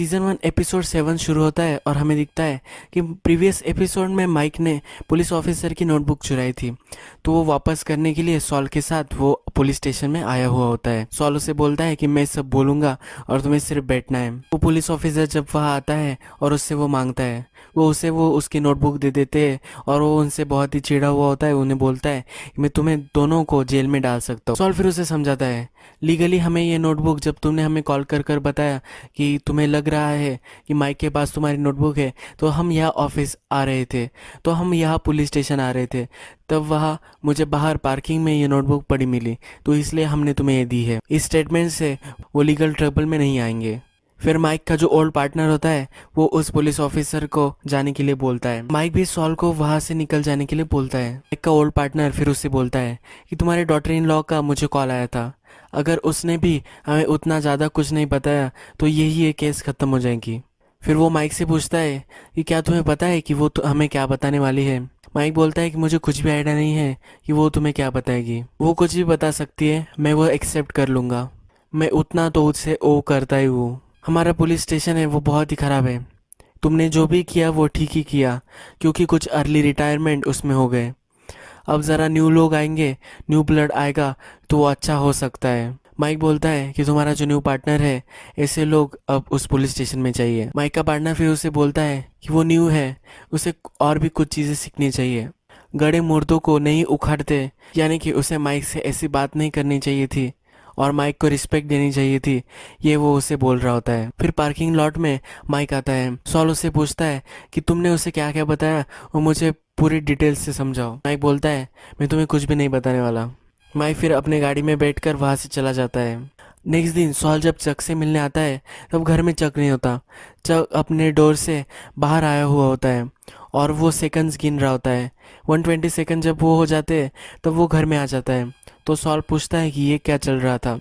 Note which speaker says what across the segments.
Speaker 1: Season 1 episode 7 शुरू होता है और हमें दिखता है कि प्रीवियस एपिसोड में माइक ने पुलिस ऑफिसर की नोटबुक चुराई थी। तो वो वापस करने के लिए सॉल के साथ वो पुलिस स्टेशन में आया हुआ होता है। सॉल उसे बोलता है कि मैं सब बोलूँगा और तुम्हें सिर्फ बैठना है। वो पुलिस ऑफिसर जब वहाँ आता है और उससे वो मांगता है, वो उसकी नोटबुक दे देते हैं और वो उनसे बहुत ही चिढ़ा हुआ होता है। उन्हें बोलता है कि मैं तुम्हें दोनों को जेल में डाल सकता हूँ। सॉल फिर उसे समझाता है, लीगली हमें ये नोटबुक जब तुमने हमें कॉल कर कर बताया कि तुम्हें लग रहा है कि माइक के पास तुम्हारी नोटबुक है, तो हम यहाँ ऑफिस आ रहे थे, तो हम यहाँ पुलिस स्टेशन आ रहे थे, तब वहाँ मुझे बाहर पार्किंग में ये नोटबुक पड़ी मिली, तो इसलिए हमने तुम्हें ये दी है। इस स्टेटमेंट से वो लीगल ट्रबल में नहीं आएंगे। फिर माइक का जो ओल्ड पार्टनर होता है वो उस पुलिस ऑफिसर को जाने के लिए बोलता है। माइक भी सॉल को वहाँ से निकल जाने के लिए बोलता है। माइक का ओल्ड पार्टनर फिर उससे बोलता है कि तुम्हारे डॉटर इन लॉ का मुझे कॉल आया था, अगर उसने भी हमें उतना ज़्यादा कुछ नहीं बताया तो यही ये केस ख़त्म हो जाएगी। फिर वो माइक से पूछता है कि क्या तुम्हें पता है कि वो हमें क्या बताने वाली है। माइक बोलता है कि मुझे कुछ भी आइडिया नहीं है कि वो तुम्हें क्या बताएगी। वो कुछ भी बता सकती है, मैं वो एक्सेप्ट कर लूँगा, मैं उतना तो उससे ओ करता ही हूँ। हमारा पुलिस स्टेशन है वो बहुत ही ख़राब है, तुमने जो भी किया वो ठीक ही किया, क्योंकि कुछ अर्ली रिटायरमेंट उसमें हो गए। अब ज़रा न्यू लोग आएंगे, न्यू ब्लड आएगा तो वो अच्छा हो सकता है। माइक बोलता है कि तुम्हारा जो न्यू पार्टनर है, ऐसे लोग अब उस पुलिस स्टेशन में चाहिए। माइक का पार्टनर फिर उसे बोलता है कि वो न्यू है, उसे और भी कुछ चीज़ें सीखनी चाहिए, गड़े मुर्दों को नहीं उखाड़ते, यानी कि उसे माइक से ऐसी बात नहीं करनी चाहिए थी और माइक को रिस्पेक्ट देनी चाहिए थी, ये वो उसे बोल रहा होता है। फिर पार्किंग लॉट में माइक आता है। सॉल उससे पूछता है कि तुमने उसे क्या क्या बताया, वो मुझे पूरी डिटेल्स से समझाओ। माइक बोलता है मैं तुम्हें कुछ भी नहीं बताने वाला। माइक फिर अपने गाड़ी में बैठकर वहाँ से चला जाता है। नेक्स्ट दिन सॉल जब चक से मिलने आता है तब घर में चक नहीं होता। चक अपने डोर से बाहर आया हुआ होता है और वो सेकंड्स गिन रहा होता है। 120 सेकंड जब वो हो जाते हैं तब वो घर में आ जाता है। तो सॉल पूछता है कि ये क्या चल रहा था।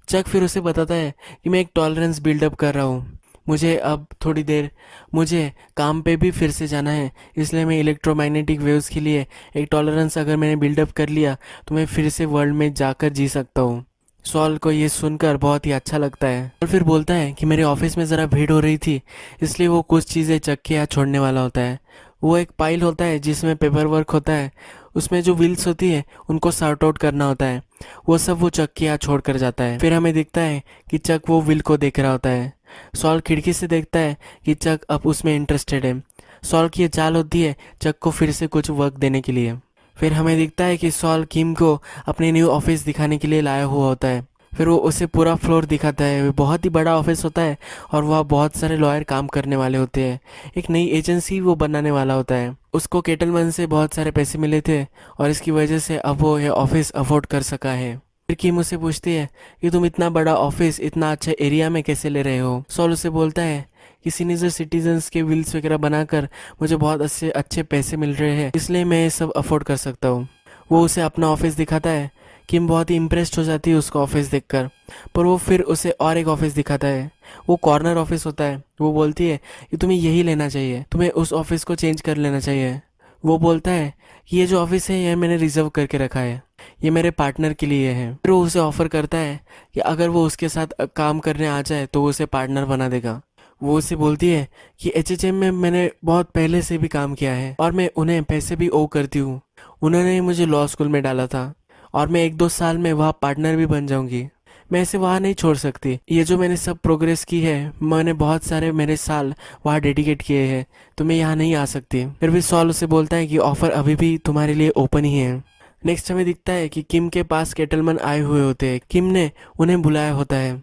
Speaker 1: चक फिर उसे बताता है कि मैं एक टॉलरेंस बिल्डअप कर रहा हूँ, मुझे अब थोड़ी देर मुझे काम पे भी फिर से जाना है, इसलिए मैं इलेक्ट्रोमैग्नेटिक वेव्स के लिए एक टॉलरेंस अगर मैंने बिल्डअप कर लिया तो मैं फिर से वर्ल्ड में जाकर जी सकता हूँ। सॉल को ये सुनकर बहुत ही अच्छा लगता है और फिर बोलता है कि मेरे ऑफिस में ज़रा भीड़ हो रही थी, इसलिए वो कुछ चीज़ें चक के यहाँ छोड़ने वाला होता है। वो एक पाइल होता है जिसमें पेपर वर्क होता है, उसमें जो व्हील्स होती है उनको सॉर्ट आउट करना होता है, वो सब वो चक के यहाँ छोड़ कर जाता है। फिर हमें दिखता है कि चक वो व्हील को देख रहा होता है। सॉल खिड़की से देखता है कि चक अब उसमें इंटरेस्टेड है। सॉल की ये चाल होती है चक को फिर से कुछ वर्क देने के लिए। फिर हमें दिखता है कि सॉल किम को अपने न्यू ऑफिस दिखाने के लिए लाया हुआ होता है। फिर वो उसे पूरा फ्लोर दिखाता है, बहुत ही बड़ा ऑफिस होता है और वहाँ बहुत सारे लॉयर काम करने वाले होते हैं। एक नई एजेंसी वो बनाने वाला होता है। उसको केटलमैन से बहुत सारे पैसे मिले थे और इसकी वजह से अब वो ये ऑफिस अफोर्ड कर सका है। फिर किम उसे पूछती है कि तुम इतना बड़ा ऑफिस इतना अच्छा एरिया में कैसे ले रहे हो। सॉल उसे बोलता है कि सीनियर सिटीजन्स के विल्स वगैरह बनाकर मुझे बहुत अच्छे अच्छे पैसे मिल रहे हैं, इसलिए मैं ये सब अफोर्ड कर सकता हूँ। वो उसे अपना ऑफिस दिखाता है। किम बहुत ही इम्प्रेस्ड हो जाती है उसका ऑफिस देखकर, पर वो फिर उसे और एक ऑफिस दिखाता है। वो कॉर्नर ऑफिस होता है। वो बोलती है कि तुम्हें यही लेना चाहिए, तुम्हें उस ऑफिस को चेंज कर लेना चाहिए। वो बोलता है कि ये जो ऑफिस है ये मैंने रिजर्व करके रखा है, ये मेरे पार्टनर के लिए है। फिर वो उसे ऑफर करता है कि अगर वो उसके साथ काम करने आ जाए तो वो उसे पार्टनर बना देगा। वो उससे बोलती है कि एचएचएम में मैंने बहुत पहले से भी काम किया है और मैं उन्हें पैसे भी ओ करती हूँ। उन्होंने मुझे लॉ स्कूल में डाला था और मैं 1-2 साल में वहाँ पार्टनर भी बन जाऊंगी। मैं इसे वहाँ नहीं छोड़ सकती। ये जो मैंने सब प्रोग्रेस की है, मैंने बहुत सारे मेरे साल वहाँ डेडिकेट किए हैं, तो मैं यहाँ नहीं आ सकती। फिर भी सॉल उसे बोलता है कि ऑफर अभी भी तुम्हारे लिए ओपन ही है। नेक्स्ट हमें दिखता है कि किम के पास केटलमैन आए हुए होते हैं। किम ने उन्हें बुलाया होता है।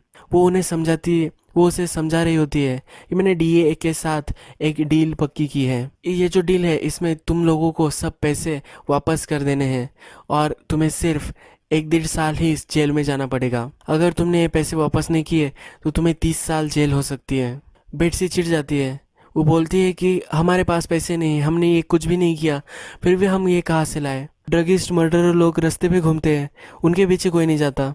Speaker 1: वो उसे समझा रही होती है कि मैंने डीए के साथ एक डील पक्की की है। ये जो डील है इसमें तुम लोगों को सब पैसे वापस कर देने हैं और तुम्हें सिर्फ 1-1.5 साल ही इस जेल में जाना पड़ेगा। अगर तुमने ये पैसे वापस नहीं किए तो तुम्हें 30 साल जेल हो सकती है। बेटसी चिढ़ जाती है। वो बोलती है कि हमारे पास पैसे नहीं, हमने ये कुछ भी नहीं किया, फिर भी हम ये कहाँ से लाए। ड्रगिस्ट मर्डरर लोग रास्ते पे घूमते हैं, उनके पीछे कोई नहीं जाता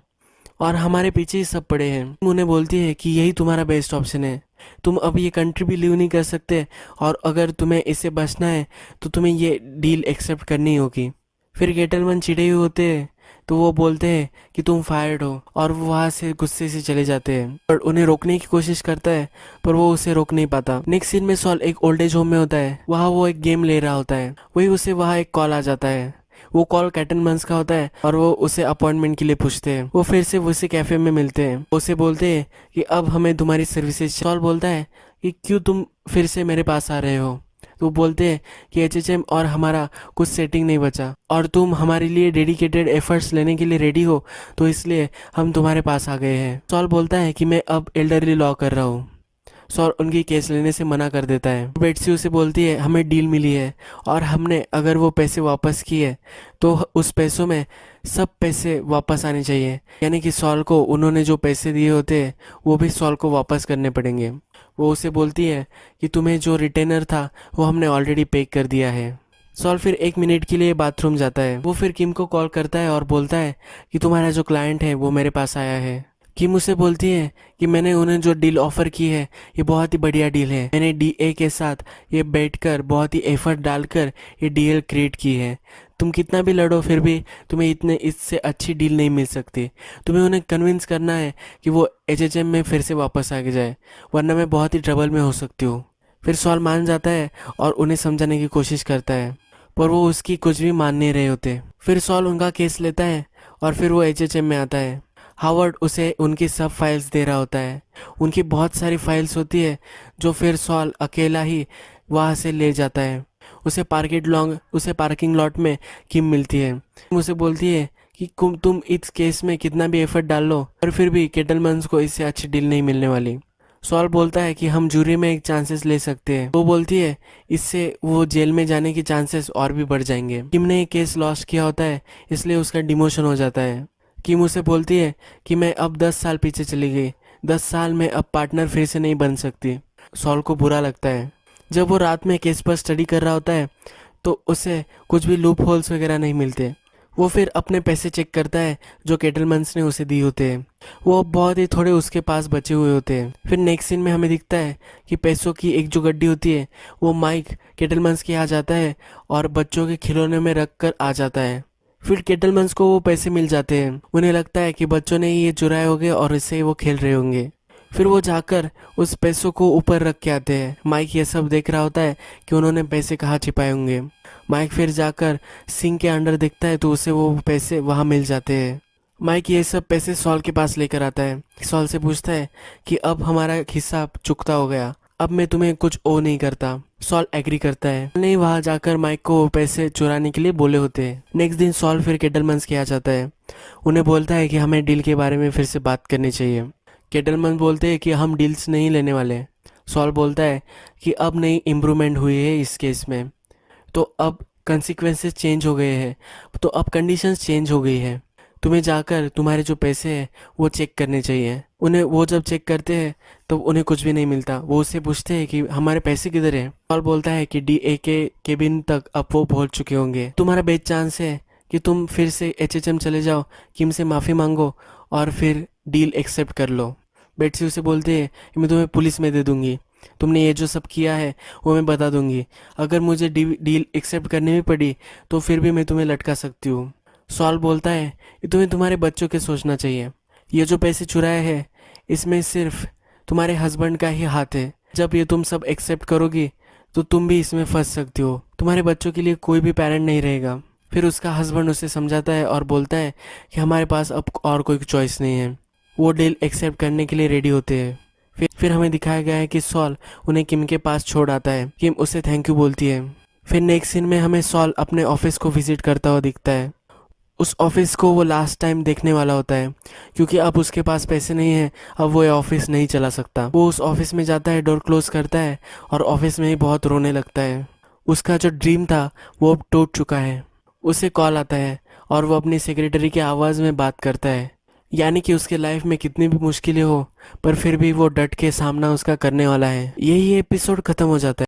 Speaker 1: और हमारे पीछे ही सब पड़े हैं। उन्हें बोलती है कि यही तुम्हारा बेस्ट ऑप्शन है, तुम अब ये कंट्री भी लीव नहीं कर सकते और अगर तुम्हें इससे बचना है तो तुम्हें ये डील एक्सेप्ट करनी होगी। फिर गेटलमैन चिढ़े हुए होते हैं तो वो बोलते हैं कि तुम फायर्ड हो और वो वहाँ से गुस्से से चले जाते हैं और उन्हें रोकने की कोशिश करता है पर वो उसे रोक नहीं पाता। नेक्स्ट सीन में सॉल एक ओल्ड एज होम में होता है। वहाँ वो एक गेम ले रहा होता है, वही उसे वहाँ एक कॉल आ जाता है। वो कॉल कैटनमंस का होता है और वो उसे अपॉइंटमेंट के लिए पूछते हैं। वो फिर से उसे कैफे में मिलते हैं। उसे बोलते हैं कि अब हमें तुम्हारी सर्विसेज। सॉल बोलता है कि क्यों तुम फिर से मेरे पास आ रहे हो। तो वो बोलते हैं कि एचएचएम और हमारा कुछ सेटिंग नहीं बचा और तुम हमारे लिए डेडिकेटेड एफर्ट्स लेने के लिए रेडी हो, तो इसलिए हम तुम्हारे पास आ गए हैं। सॉल बोलता है कि मैं अब एल्डरली लॉ कर रहा हूँ। सॉल उनकी केस लेने से मना कर देता है। बेट्सी उसे बोलती है हमें डील मिली है और हमने अगर वो पैसे वापस किए तो उस पैसों में सब पैसे वापस आने चाहिए, यानी कि सॉल को उन्होंने जो पैसे दिए होते हैं वो भी सॉल को वापस करने पड़ेंगे। वो उसे बोलती है कि तुम्हें जो रिटेनर था वो हमने ऑलरेडी पे कर दिया है। सॉल फिर 1 मिनट के लिए बाथरूम जाता है। वो फिर किम को कॉल करता है और बोलता है कि तुम्हारा जो क्लाइंट है वो मेरे पास आया है। किम उसे बोलती है कि मैंने उन्हें जो डील ऑफर की है ये बहुत ही बढ़िया डील है। मैंने डीए के साथ ये बैठकर बहुत ही एफर्ट डालकर ये डील क्रिएट की है। तुम कितना भी लड़ो फिर भी तुम्हें इतने इससे अच्छी डील नहीं मिल सकती। तुम्हें उन्हें कन्विंस करना है कि वो एचएचएम में फिर से वापस आ जाए, वरना मैं बहुत ही ट्रबल में हो सकती हूँ। फिर सॉल मान जाता है और उन्हें समझाने की कोशिश करता है पर वो उसकी कुछ भी मान नहीं रहे होते। फिर सॉल उनका केस लेता है और फिर वो एचएचएम में आता है। हावर्ड उसे उनकी सब फाइल्स दे रहा होता है। उनकी बहुत सारी फाइल्स होती है जो फिर सॉल अकेला ही वहाँ से ले जाता है। उसे पार्किंग लॉट में किम मिलती है। किम उसे बोलती है कि तुम इस केस में कितना भी एफर्ट डाल लो पर फिर भी केटलमैन्स को इससे अच्छी डील नहीं मिलने वाली। सॉल बोलता है कि हम जूरी में एक चांसेस ले सकते हैं। वो बोलती है इससे वो जेल में जाने के चांसेस और भी बढ़ जाएंगे। किम ने एक केस लॉस्ट किया होता है इसलिए उसका डिमोशन हो जाता है। किम उसे बोलती है कि मैं अब 10 साल पीछे चली गई, 10 साल में अब पार्टनर फिर से नहीं बन सकती। सॉल को बुरा लगता है। जब वो रात में केस पर स्टडी कर रहा होता है तो उसे कुछ भी लूप होल्स वगैरह नहीं मिलते। वो फिर अपने पैसे चेक करता है जो केटलमैन्स ने उसे दिए होते हैं। वो अब बहुत ही थोड़े उसके पास बचे हुए होते हैं। फिर नेक्स्ट सीन में हमें दिखता है कि पैसों की एक जो गड्डी होती है वो माइक केटलमैन्स के यहाँ जाता है और बच्चों के खिलौने में रख कर आ जाता है। फिर केटलमैन्स को वो पैसे मिल जाते हैं। उन्हें लगता है कि बच्चों ने ये चुराए होंगे और इससे वो खेल रहे होंगे। फिर वो जाकर उस पैसों को ऊपर रख के आते हैं। माइक ये सब देख रहा होता है कि उन्होंने पैसे कहाँ छिपाए होंगे। माइक फिर जाकर सिंक के अंदर देखता है तो उसे वो पैसे वहाँ मिल जाते हैं। माइक ये सब पैसे सॉल के पास लेकर आता है। सॉल से पूछता है कि अब हमारा हिस्सा चुकता हो गया, अब मैं तुम्हें कुछ ओ नहीं करता। सॉल एग्री करता है। नहीं, वहाँ जाकर माइक को वो पैसे चुराने के लिए बोले होते हैं। नेक्स्ट दिन सॉल फिर केटलमैन्स के आ जाता है। उन्हें बोलता है कि हमें डील के बारे में फिर से बात करनी चाहिए। केटलमैन बोलते हैं कि हम डील्स नहीं लेने वाले। सॉल बोलता है कि अब नई इम्प्रूवमेंट हुई है इस केस में, तो अब कंसिक्वेंसेस चेंज हो गए हैं, तो अब कंडीशंस चेंज हो गई है। तुम्हें जाकर तुम्हारे जो पैसे हैं वो चेक करने चाहिए। उन्हें वो जब चेक करते हैं तो उन्हें कुछ भी नहीं मिलता। वो उससे पूछते हैं कि हमारे पैसे किधर हैं। सॉल बोलता है कि डीए के केबिन तक अब वो पहुंच चुके होंगे। तुम्हारा बेस्ट चांस है कि तुम फिर से एचएचएम चले जाओ, किम से माफ़ी मांगो और फिर डील एक्सेप्ट कर लो। बेट्सी उसे बोलते हैं कि मैं तुम्हें पुलिस में दे दूंगी, तुमने ये जो सब किया है वो मैं बता दूंगी। अगर मुझे डील एक्सेप्ट करनी भी पड़ी तो फिर भी मैं तुम्हें लटका सकती हूँ। सॉल बोलता है कि तुम्हें तुम्हारे बच्चों के सोचना चाहिए। ये जो पैसे चुराए हैं इसमें सिर्फ तुम्हारे हस्बैंड का ही हाथ है। जब ये तुम सब एक्सेप्ट करोगी तो तुम भी इसमें फंस सकती हो। तुम्हारे बच्चों के लिए कोई भी पेरेंट नहीं रहेगा। फिर उसका हस्बैंड उसे समझाता है और बोलता है कि हमारे पास अब और कोई चॉइस नहीं है। वो डील एक्सेप्ट करने के लिए रेडी होते हैं। फिर हमें दिखाया गया है कि सॉल उन्हें किम के पास छोड़ आता है। किम उसे थैंक यू बोलती है। फिर नेक्स्ट सीन में हमें सॉल अपने ऑफिस को विजिट करता हुआ दिखता है। उस ऑफिस को वो लास्ट टाइम देखने वाला होता है क्योंकि अब उसके पास पैसे नहीं है, अब वो ये ऑफिस नहीं चला सकता। वो उस ऑफिस में जाता है, डोर क्लोज करता है और ऑफिस में ही बहुत रोने लगता है। उसका जो ड्रीम था वो अब टूट चुका है। उसे कॉल आता है और वो अपनी सेक्रेटरी की आवाज़ में बात करता है, यानी कि उसके लाइफ में कितनी भी मुश्किलें हो पर फिर भी वो डट के सामना उसका करने वाला है। यही एपिसोड खत्म हो जाता है।